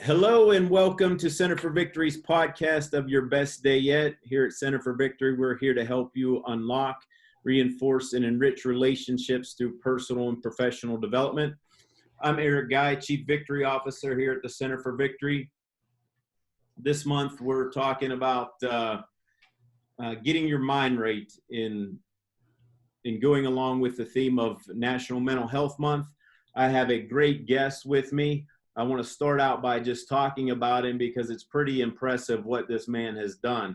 Hello and welcome to Center for Victory's podcast of Your Best Day Yet. Here at Center for Victory, we're here to help you unlock, reinforce, and enrich relationships through personal and professional development. I'm Eric Guy, Chief Victory Officer here at the Center for Victory. This month, we're talking about getting your mind right in going along with the theme of National Mental Health Month. I have a great guest with me. I want to start out by just talking about him because it's pretty impressive what this man has done.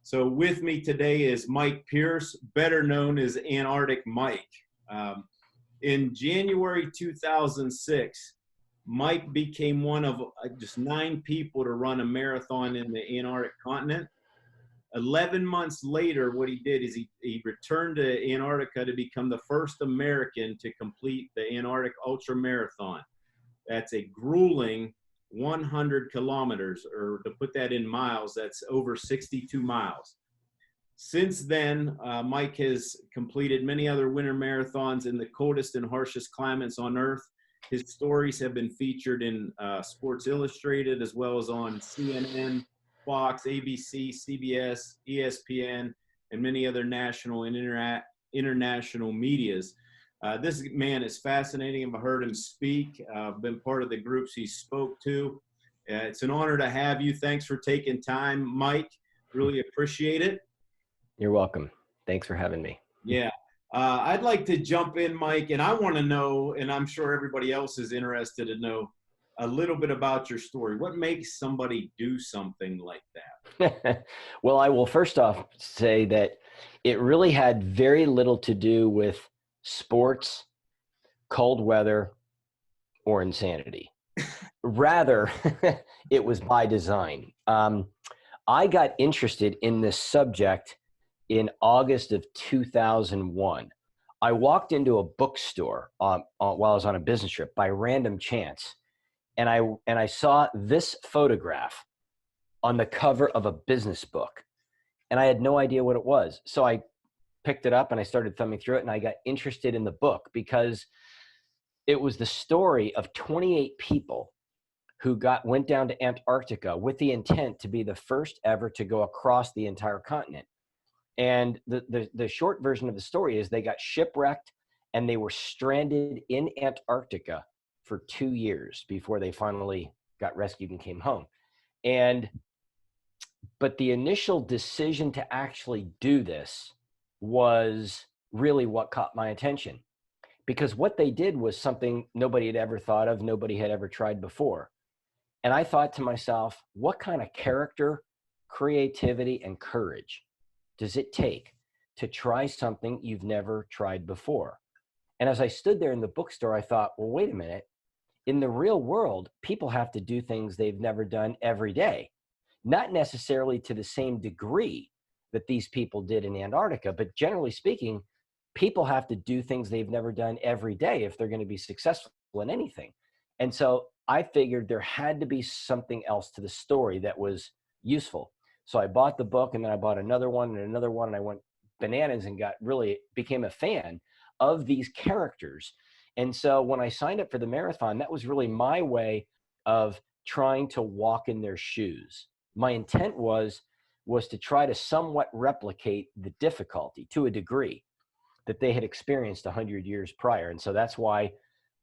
So with me today is Mike Pierce, better known as Antarctic Mike. In January 2006, Mike became one of just 9 people to run a marathon in the Antarctic continent. 11 months later, what he did is he returned to Antarctica to become the first American to complete the Antarctic Ultra Marathon. That's a grueling 100 kilometers, or to put that in miles, that's over 62 miles. Since then, Mike has completed many other winter marathons in the coldest and harshest climates on Earth. His stories have been featured in Sports Illustrated, as well as on CNN, Fox, ABC, CBS, ESPN, and many other national and international medias. This man is fascinating. I've heard him speak. I've been part of the groups he spoke to. It's an honor to have you. Thanks for taking time, Mike. Really appreciate it. You're welcome. Thanks for having me. Yeah. I'd like to jump in, Mike, and I want to know, and I'm sure everybody else is interested to know, a little bit about your story. What makes somebody do something like that? Well, I will first off say that it really had very little to do with sports, cold weather, or insanity. Rather, it was by design. I got interested in this subject in August of 2001. I walked into a bookstore while I was on a business trip by random chance, and I saw this photograph on the cover of a business book, and I had no idea what it was. So I picked it up and I started thumbing through it, and I got interested in the book because it was the story of 28 people who went down to Antarctica with the intent to be the first ever to go across the entire continent. And the short version of the story is they got shipwrecked and they were stranded in Antarctica for 2 years before they finally got rescued and came home. But the initial decision to actually do this was really what caught my attention, because what they did was something nobody had ever thought of, nobody had ever tried before. And I thought to myself, what kind of character, creativity, and courage does it take to try something you've never tried before? And as I stood there in the bookstore, I thought, well, wait a minute. In the real world, people have to do things they've never done every day, not necessarily to the same degree that these people did in Antarctica, but generally speaking, people have to do things they've never done every day if they're going to be successful in anything. And so I figured there had to be something else to the story that was useful. So I bought the book, and then I bought another one and another one, and I went bananas and became a fan of these characters. And so when I signed up for the marathon, that was really my way of trying to walk in their shoes. My intent was to try to somewhat replicate the difficulty to a degree that they had experienced 100 years prior. And so that's why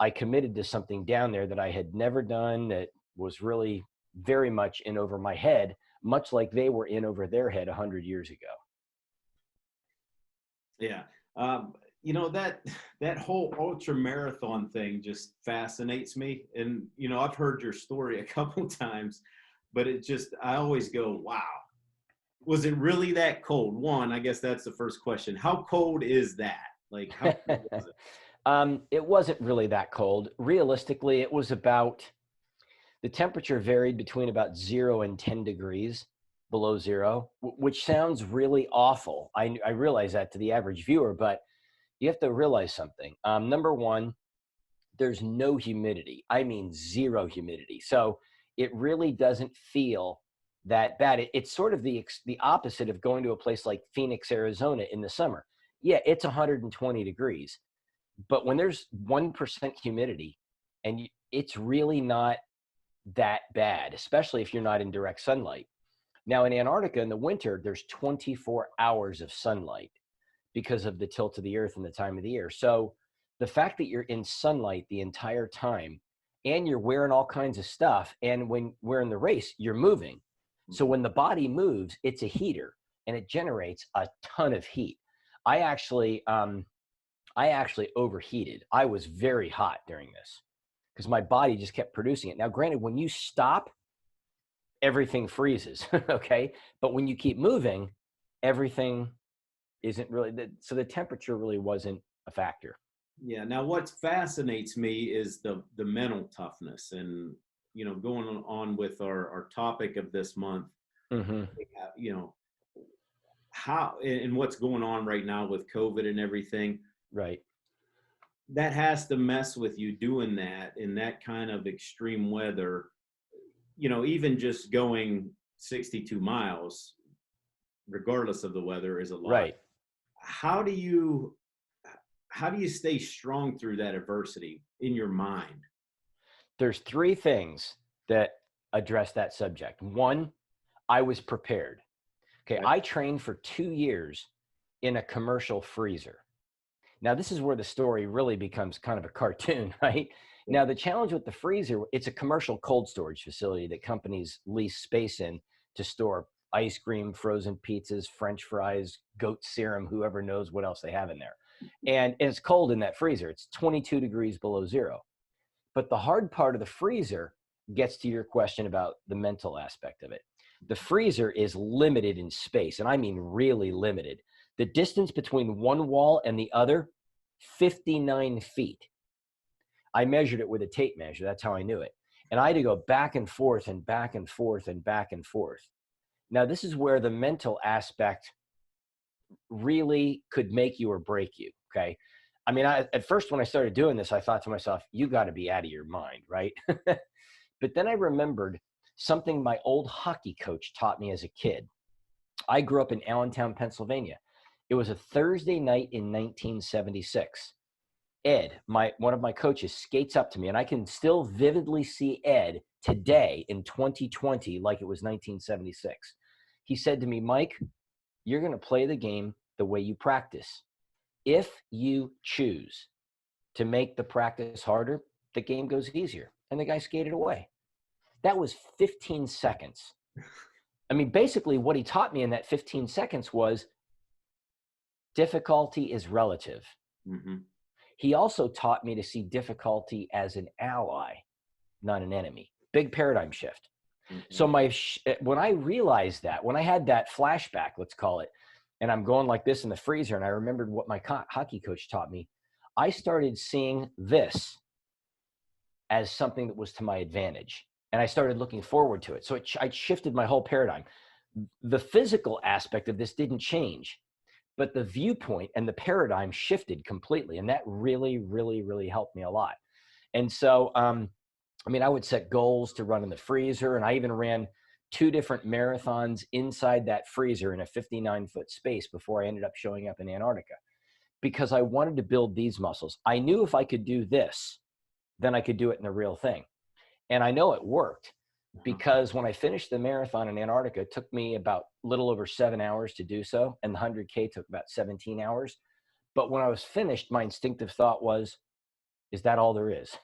I committed to something down there that I had never done, that was really very much in over my head, much like they were in over their head 100 years ago. Yeah. That whole ultra marathon thing just fascinates me. And, I've heard your story a couple times, but I always go, wow. Was it really that cold? One, I guess that's the first question. How cold is that? Like, how cold was it? It wasn't really that cold. Realistically, it was the temperature varied between about 0 and 10 degrees below zero, which sounds really awful. I realize that to the average viewer, but you have to realize something. Number one, there's no humidity. I mean, 0 humidity. So it really doesn't feel that bad. It's sort of the opposite of going to a place like Phoenix, Arizona in the summer. Yeah, it's 120 degrees, but when there's 1% humidity, and it's really not that bad, especially if you're not in direct sunlight. Now in Antarctica in the winter, there's 24 hours of sunlight because of the tilt of the earth and the time of the year. So the fact that you're in sunlight the entire time and you're wearing all kinds of stuff, and when we're in the race, you're moving. So when the body moves, it's a heater and it generates a ton of heat. I actually, I actually overheated. I was very hot during this because my body just kept producing it. Now, granted, when you stop, everything freezes, okay? But when you keep moving, everything isn't really, so the temperature really wasn't a factor. Yeah. Now, what fascinates me is the mental toughness, and going on with our topic of this month. Mm-hmm. You know, how and what's going on right now with COVID and everything. Right. That has to mess with you doing that in that kind of extreme weather. Even just going 62 miles, regardless of the weather, is a lot. Right. How do you stay strong through that adversity in your mind? There's three things that address that subject. One, I was prepared. Okay. Right. I trained for 2 years in a commercial freezer. Now, this is where the story really becomes kind of a cartoon, right? Yeah. Now, the challenge with the freezer, it's a commercial cold storage facility that companies lease space in to store ice cream, frozen pizzas, French fries, goat serum, whoever knows what else they have in there. And it's cold in that freezer. It's 22 degrees below zero. But the hard part of the freezer gets to your question about the mental aspect of it. The freezer is limited in space, and I mean really limited. The distance between one wall and the other, 59 feet. I measured it with a tape measure. That's how I knew it. And I had to go back and forth and back and forth and back and forth. Now, this is where the mental aspect really could make you or break you. Okay. I mean, at first, when I started doing this, I thought to myself, you got to be out of your mind, right? But then I remembered something my old hockey coach taught me as a kid. I grew up in Allentown, Pennsylvania. It was a Thursday night in 1976. Ed, one of my coaches, skates up to me, and I can still vividly see Ed today in 2020 like it was 1976. He said to me, Mike, you're going to play the game the way you practice. If you choose to make the practice harder, the game goes easier. And the guy skated away. That was 15 seconds. I mean, basically what he taught me in that 15 seconds was difficulty is relative. Mm-hmm. He also taught me to see difficulty as an ally, not an enemy. Big paradigm shift. Mm-hmm. So when I realized that, when I had that flashback, let's call it, and I'm going like this in the freezer, and I remembered what my hockey coach taught me, I started seeing this as something that was to my advantage. And I started looking forward to it. So I shifted my whole paradigm. The physical aspect of this didn't change, but the viewpoint and the paradigm shifted completely. And that really, really, really helped me a lot. And so, I mean, I would set goals to run in the freezer, and I even ran 2 different marathons inside that freezer in a 59-foot space before I ended up showing up in Antarctica, because I wanted to build these muscles. I knew if I could do this, then I could do it in the real thing. And I know it worked, because when I finished the marathon in Antarctica, it took me about a little over 7 hours to do so. And the 100K took about 17 hours. But when I was finished, my instinctive thought was, is that all there is?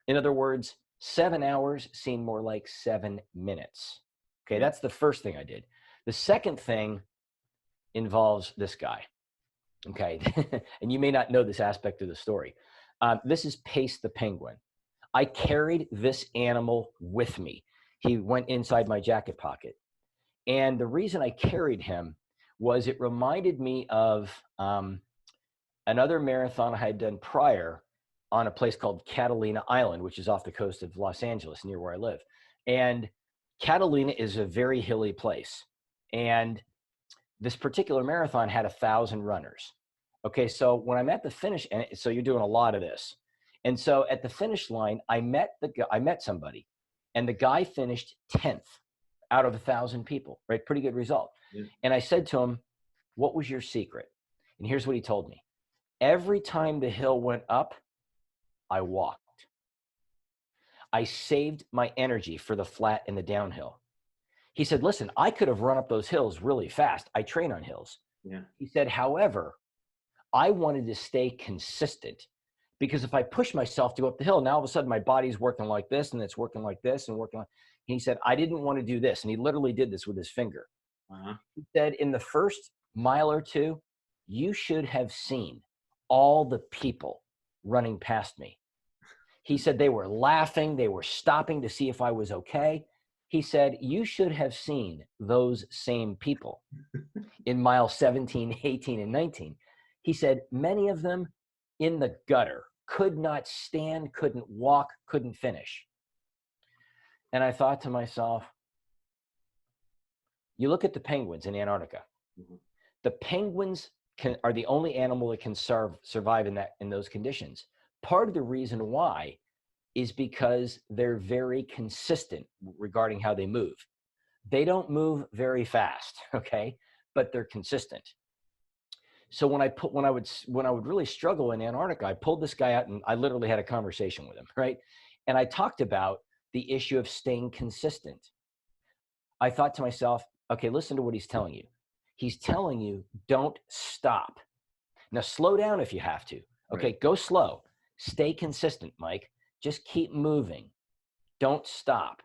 In other words, 7 hours seemed more like 7 minutes. Okay, that's the first thing I did. The second thing involves this guy. Okay, and you may not know this aspect of the story. This is Pace the penguin. I carried this animal with me. He went inside my jacket pocket. And the reason I carried him was it reminded me of another marathon I had done prior on a place called Catalina Island, which is off the coast of Los Angeles, near where I live. And Catalina is a very hilly place. And this particular marathon had 1,000 runners. Okay, so when I'm at the finish, and so you're doing a lot of this. And so at the finish line, I met somebody, and the guy finished 10th out of 1,000 people, right? Pretty good result. Yeah. And I said to him, what was your secret? And here's what he told me. Every time the hill went up, I walked. I saved my energy for the flat and the downhill. He said, listen, I could have run up those hills really fast. I train on hills. Yeah. He said, however, I wanted to stay consistent, because if I push myself to go up the hill, now all of a sudden my body's working like this and it's working like this and working like, he said, I didn't want to do this. And he literally did this with his finger. Uh-huh. He said, in the first mile or two, you should have seen all the people running past me. He said they were laughing, they were stopping to see if I was okay. He said, you should have seen those same people in mile 17, 18, and 19. He said, many of them in the gutter, could not stand, couldn't walk, couldn't finish. And I thought to myself, you look at the penguins in Antarctica. Mhm. The penguins are the only animal that can survive in those conditions. Part of the reason why is because they're very consistent regarding how they move. They don't move very fast, okay, but they're consistent. So when I would really struggle in Antarctica, I pulled this guy out and I literally had a conversation with him, right? And I talked about the issue of staying consistent. I thought to myself, okay, listen to what he's telling you. He's telling you, don't stop. Now slow down if you have to. Okay, Right. go slow. Stay consistent, Mike. Just keep moving. Don't stop.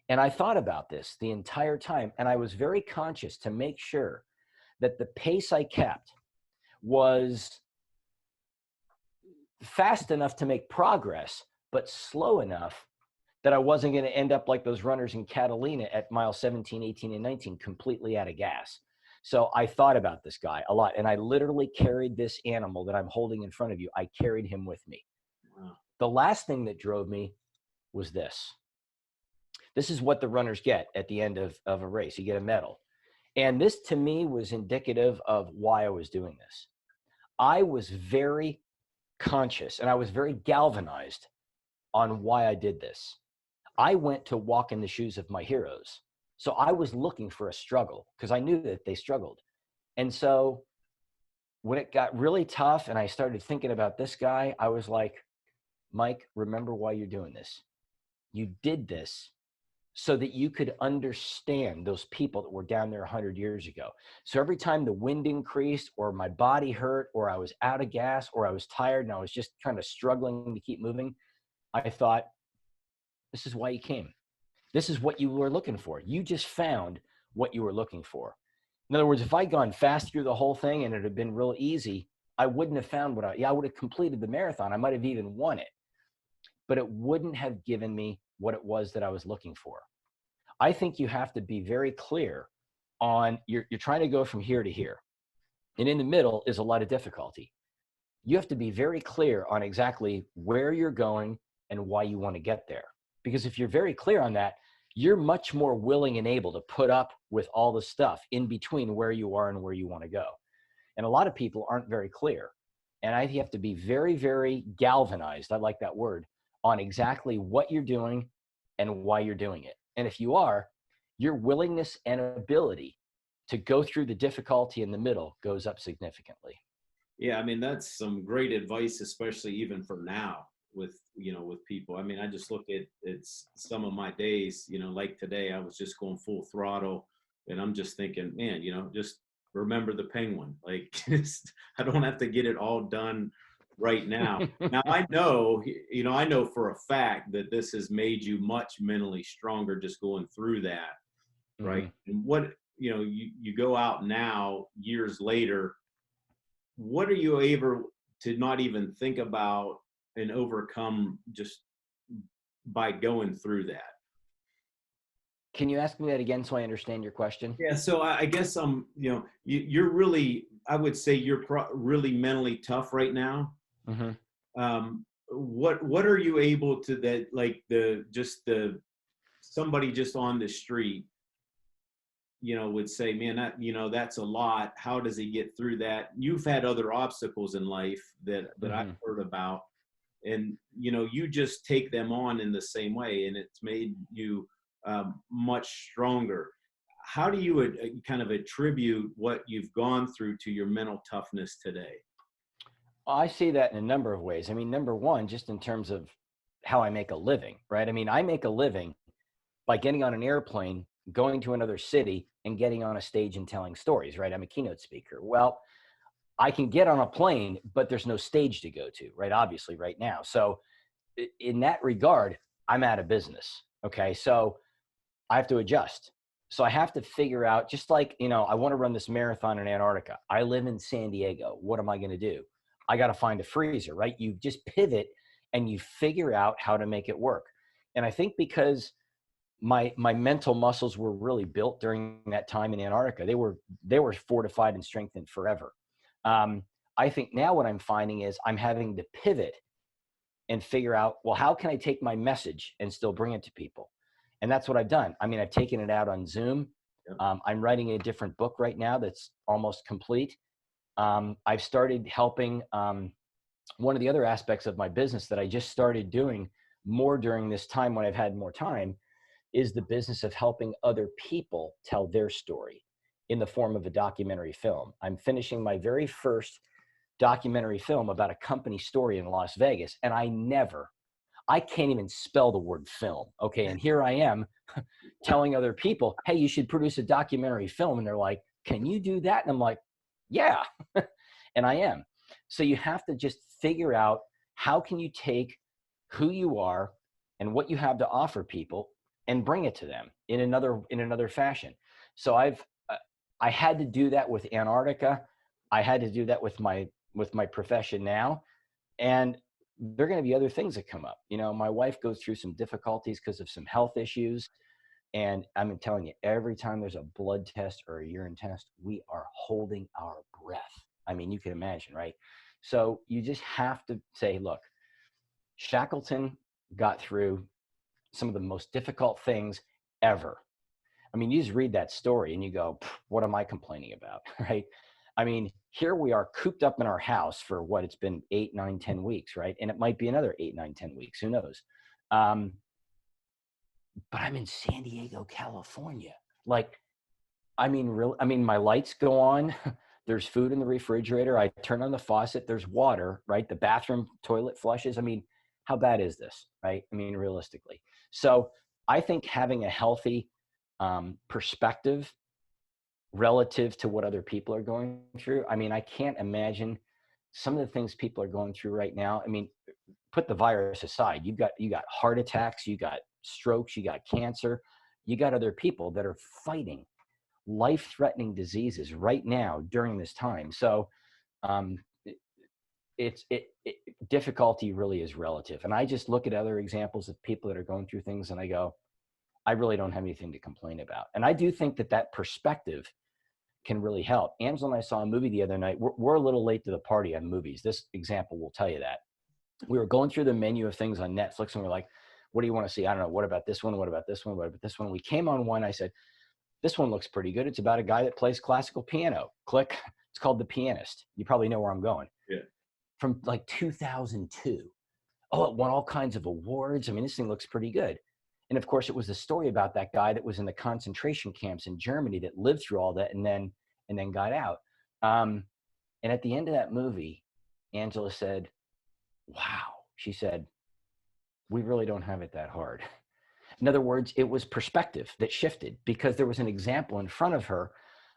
And I thought about this the entire time, and I was very conscious to make sure that the pace I kept was fast enough to make progress, but slow enough that I wasn't going to end up like those runners in Catalina at mile 17, 18, and 19, completely out of gas. So I thought about this guy a lot, and I literally carried this animal that I'm holding in front of you. I carried him with me. Wow. The last thing that drove me was this. This is what the runners get at the end of a race. You get a medal. And this to me was indicative of why I was doing this. I was very conscious and I was very galvanized on why I did this. I went to walk in the shoes of my heroes. So I was looking for a struggle because I knew that they struggled. And so when it got really tough and I started thinking about this guy, I was like, Mike, remember why you're doing this. You did this so that you could understand those people that were down there 100 years ago. So every time the wind increased or my body hurt or I was out of gas or I was tired and I was just kind of struggling to keep moving, I thought, this is why you came. This is what you were looking for. You just found what you were looking for. In other words, if I'd gone fast through the whole thing and it had been real easy, I wouldn't have found I would have completed the marathon. I might have even won it, but it wouldn't have given me what it was that I was looking for. I think you have to be very clear on you're trying to go from here to here. And in the middle is a lot of difficulty. You have to be very clear on exactly where you're going and why you want to get there. Because if you're very clear on that, you're much more willing and able to put up with all the stuff in between where you are and where you want to go. And a lot of people aren't very clear. And I have to be very, very galvanized, I like that word, on exactly what you're doing and why you're doing it. And if you are, your willingness and ability to go through the difficulty in the middle goes up significantly. Yeah, I mean, that's some great advice, especially even for now with, with people. I mean, I just look at some of my days, like today, I was just going full throttle and I'm just thinking, man, just remember the penguin. Like, I don't have to get it all done right now. Now I know for a fact that this has made you much mentally stronger just going through that. Right. Mm-hmm. And what, you go out now years later, what are you able to not even think about and overcome just by going through that? Can you ask me that again so I understand your question? Yeah. So I guess, you're really, I would say you're really mentally tough right now. Mm-hmm. What are you able to that, like somebody just on the street, would say, man, that's a lot. How does he get through that? You've had other obstacles in life that Mm-hmm. I've heard about, and, you just take them on in the same way, and it's made you much stronger. How do you kind of attribute what you've gone through to your mental toughness today? I see that in a number of ways. I mean, number one, just in terms of how I make a living, right? I mean, I make a living by getting on an airplane, going to another city, and getting on a stage and telling stories, right? I'm a keynote speaker. Well, I can get on a plane, but there's no stage to go to, right? Obviously, right now. So, in that regard, I'm out of business. Okay. So, I have to adjust. So, I have to figure out, just like, I want to run this marathon in Antarctica. I live in San Diego. What am I going to do? I got to find a freezer, right? You just pivot and you figure out how to make it work. And I think because my mental muscles were really built during that time in Antarctica. They were fortified and strengthened forever. Um, I think now what I'm finding is I'm having to pivot and figure out, well, how can I take my message and still bring it to people? And that's what I've done. I mean, I've taken it out on Zoom. I'm writing a different book right now that's almost complete. I've started helping. One of the other aspects of my business that I just started doing more during this time when I've had more time is the business of helping other people tell their story in the form of a documentary film. I'm finishing my very first documentary film about a company story in Las Vegas, and I can't even spell the word film. Okay. And here I am telling other people, hey, you should produce a documentary film. And they're like, can you do that? And I'm like, yeah. And I am. So you have to just figure out, how can you take who you are and what you have to offer people and bring it to them in another fashion. So I had to do that with Antarctica. I had to do that with my profession now. And there are going to be other things that come up. My wife goes through some difficulties because of some health issues. And I'm telling you, every time there's a blood test or a urine test, we are holding our breath. I mean, you can imagine, right? So you just have to say, look, Shackleton got through some of the most difficult things ever. I mean, you just read that story and you go, what am I complaining about? Right? I mean, here we are cooped up in our house for what, it's been 8, 9, 10 weeks, right? And it might be another 8, 9, 10 weeks. Who knows? But I'm in San Diego, California. Like, I mean, my lights go on. There's food in the refrigerator. I turn on the faucet. There's water, right? The bathroom toilet flushes. I mean, how bad is this, right? I mean, realistically. So I think having a healthy perspective relative to what other people are going through. I mean, I can't imagine some of the things people are going through right now. I mean, put the virus aside. You got heart attacks, you got strokes, you got cancer, you got other people that are fighting life-threatening diseases right now during this time. So um, difficulty really is relative. And I just look at other examples of people that are going through things and I go, I really don't have anything to complain about. And I do think that perspective can really help. Angela and I saw a movie the other night. We're a little late to the party on movies. This example will tell you that. We were going through the menu of things on Netflix and we're like, what do you want to see? I don't know. What about this one? What about this one? What about this one? We came on one. I said, this one looks pretty good. It's about a guy that plays classical piano. Click. It's called The Pianist. You probably know where I'm going. Yeah. From like 2002. Oh, it won all kinds of awards. I mean, this thing looks pretty good. And of course, it was the story about that guy that was in the concentration camps in Germany that lived through all that and then got out. And at the end of that movie, Angela said, wow. She said, we really don't have it that hard. In other words, it was perspective that shifted because there was an example in front of her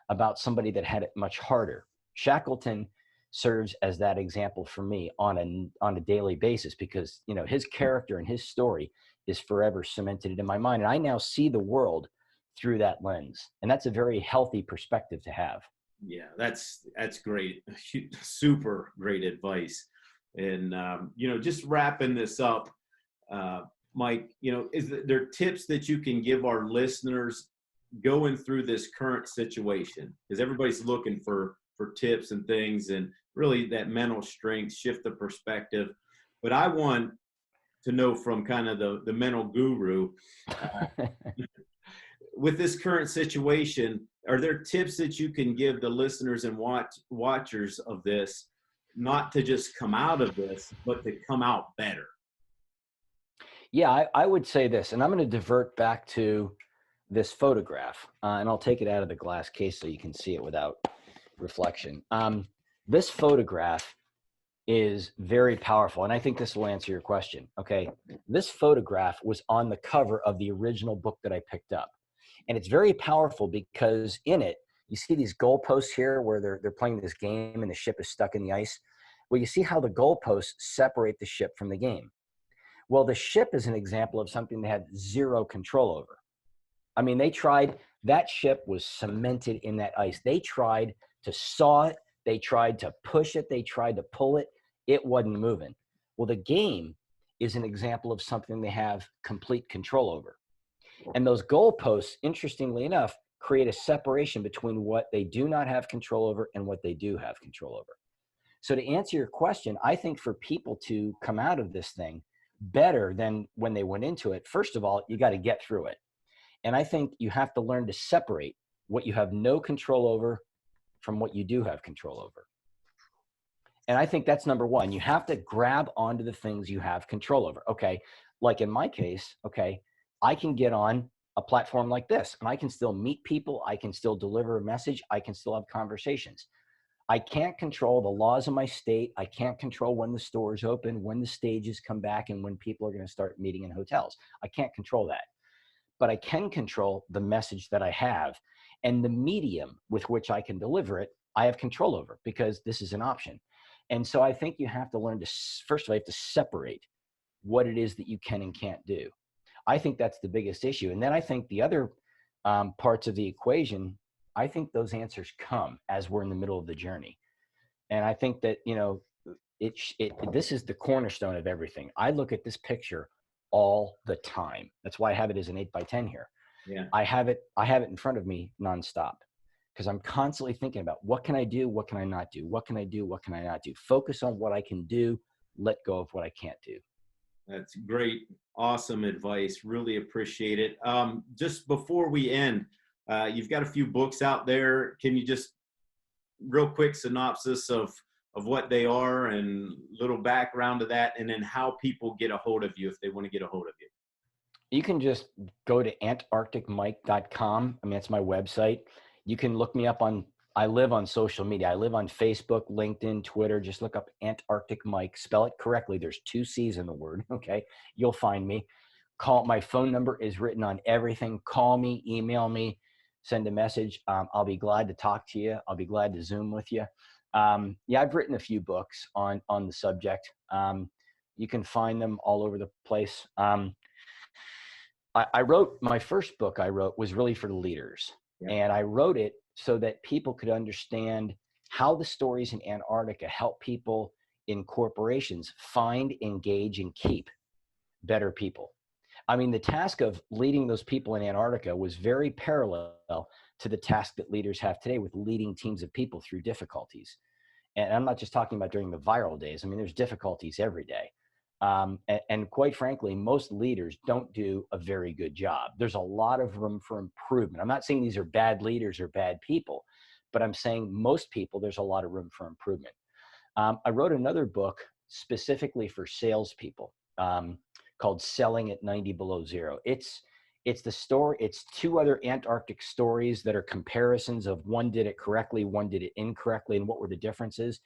about somebody that had it much harder. Shackleton serves as that example for me on a daily basis because, his character and his story is forever cemented in my mind. And I now see the world through that lens. And that's a very healthy perspective to have. Yeah, that's great. Super great advice. And, just wrapping this up, Mike, is there tips that you can give our listeners going through this current situation? Because everybody's looking for tips and things and really that mental strength, shift the perspective. But I want to know from kind of the mental guru, with this current situation, are there tips that you can give the listeners and watchers of this, not to just come out of this, but to come out better? Yeah, I would say this, and I'm going to divert back to this photograph, and I'll take it out of the glass case so you can see it without reflection. This photograph is very powerful. And I think this will answer your question. Okay. This photograph was on the cover of the original book that I picked up. And it's very powerful because in it, you see these goalposts here where they're playing this game and the ship is stuck in the ice. Well, you see how the goalposts separate the ship from the game. Well, the ship is an example of something they had zero control over. I mean, that ship was cemented in that ice. They tried to saw it. They tried to push it. They tried to pull it. It wasn't moving. Well, the game is an example of something they have complete control over. And those goalposts, interestingly enough, create a separation between what they do not have control over and what they do have control over. So to answer your question, I think for people to come out of this thing better than when they went into it, first of all, you got to get through it. And I think you have to learn to separate what you have no control over from what you do have control over. And I think that's number one. You have to grab onto the things you have control over. Okay. Like in my case, okay, I can get on a platform like this and I can still meet people. I can still deliver a message. I can still have conversations. I can't control the laws of my state. I can't control when the stores open, when the stages come back, and when people are going to start meeting in hotels. I can't control that. But I can control the message that I have, and the medium with which I can deliver it, I have control over because this is an option. And so I think you have to learn to, first of all, you have to separate what it is that you can and can't do. I think that's the biggest issue. And then I think the other parts of the equation, I think those answers come as we're in the middle of the journey. And I think that, this is the cornerstone of everything. I look at this picture all the time. That's why I have it as an 8x10 here. Yeah. I have it in front of me nonstop because I'm constantly thinking about what can I do? What can I not do? What can I do? What can I not do? Focus on what I can do. Let go of what I can't do. That's great. Awesome advice. Really appreciate it. Just before we end, you've got a few books out there. Can you just real quick synopsis of what they are and little background to that, and then how people get a hold of you if they want to get a hold of you? You can just go to antarcticmike.com. I mean, that's my website. You can look me up I live on social media. I live on Facebook, LinkedIn, Twitter. Just look up Antarctic Mike. Spell it correctly. There's 2 C's in the word. Okay. You'll find me. My phone number is written on everything. Call me, email me, send a message. I'll be glad to talk to you. I'll be glad to Zoom with you. I've written a few books on the subject. You can find them all over the place. I wrote my first book was really for the leaders. Yeah. And I wrote it so that people could understand how the stories in Antarctica help people in corporations find, engage, and keep better people. I mean, the task of leading those people in Antarctica was very parallel to the task that leaders have today with leading teams of people through difficulties. And I'm not just talking about during the viral days. I mean, there's difficulties every day. And quite frankly, most leaders don't do a very good job. There's a lot of room for improvement. I'm not saying these are bad leaders or bad people, but I'm saying most people, there's a lot of room for improvement. I wrote another book specifically for salespeople called Selling at 90 Below Zero. It's the story. It's 2 other Antarctic stories that are comparisons of one did it correctly, one did it incorrectly, and what were the differences,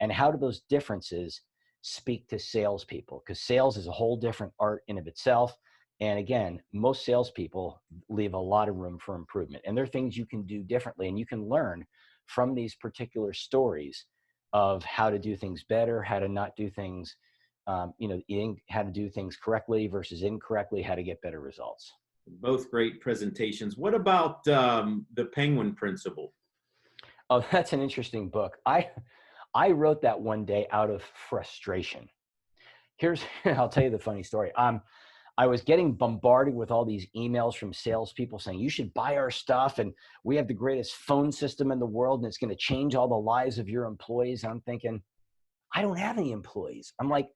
and how do those differences speak to salespeople, because sales is a whole different art in of itself. And again, most salespeople leave a lot of room for improvement, and there are things you can do differently, and you can learn from these particular stories of how to do things better, how to not do things, how to do things correctly versus incorrectly, how to get better results. Both great presentations. What about the Penguin Principle? Oh, that's an interesting book. I wrote that one day out of frustration. I'll tell you the funny story. I was getting bombarded with all these emails from salespeople saying, you should buy our stuff, and we have the greatest phone system in the world, and it's going to change all the lives of your employees. And I'm thinking, I don't have any employees. I'm like,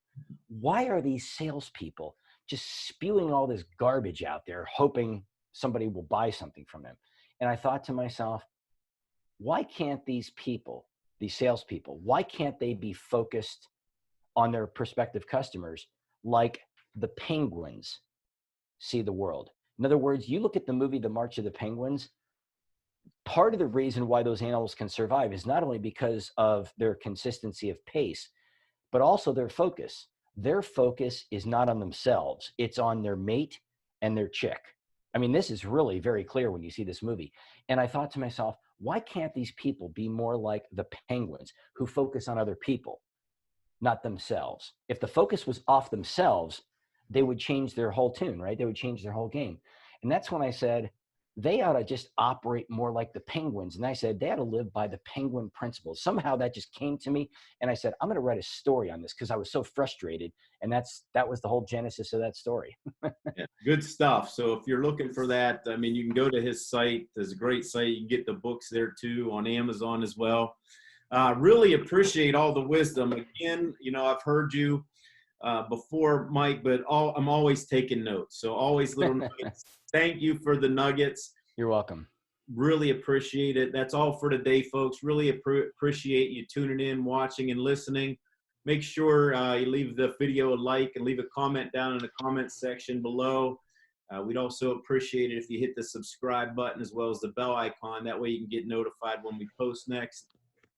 why are these salespeople just spewing all this garbage out there, hoping somebody will buy something from them? And I thought to myself, why can't these salespeople, why can't they be focused on their prospective customers like the penguins see the world? In other words, you look at the movie The March of the Penguins, part of the reason why those animals can survive is not only because of their consistency of pace, but also their focus. Their focus is not on themselves. It's on their mate and their chick. I mean, this is really very clear when you see this movie. And I thought to myself, why can't these people be more like the penguins who focus on other people, not themselves? If the focus was off themselves, they would change their whole tune, right? They would change their whole game. And that's when I said, they ought to just operate more like the penguins. And I said, they ought to live by the penguin principles. Somehow that just came to me. And I said, I'm going to write a story on this because I was so frustrated. And that was the whole genesis of that story. Yeah, good stuff. So if you're looking for that, I mean, you can go to his site. There's a great site. You can get the books there too, on Amazon as well. Really appreciate all the wisdom. Again, I've heard you before, Mike, but I'm always taking notes. So always little nuggets. Thank you for the nuggets. You're welcome. Really appreciate it. That's all for today, folks. Really appreciate you tuning in, watching, and listening. Make sure you leave the video a like and leave a comment down in the comment section below. We'd also appreciate it if you hit the subscribe button as well as the bell icon. That way you can get notified when we post next.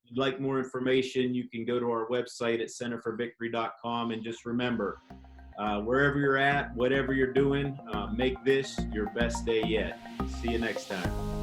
If you'd like more information, you can go to our website at centerforvictory.com. And just remember, wherever you're at, whatever you're doing, make this your best day yet. See you next time.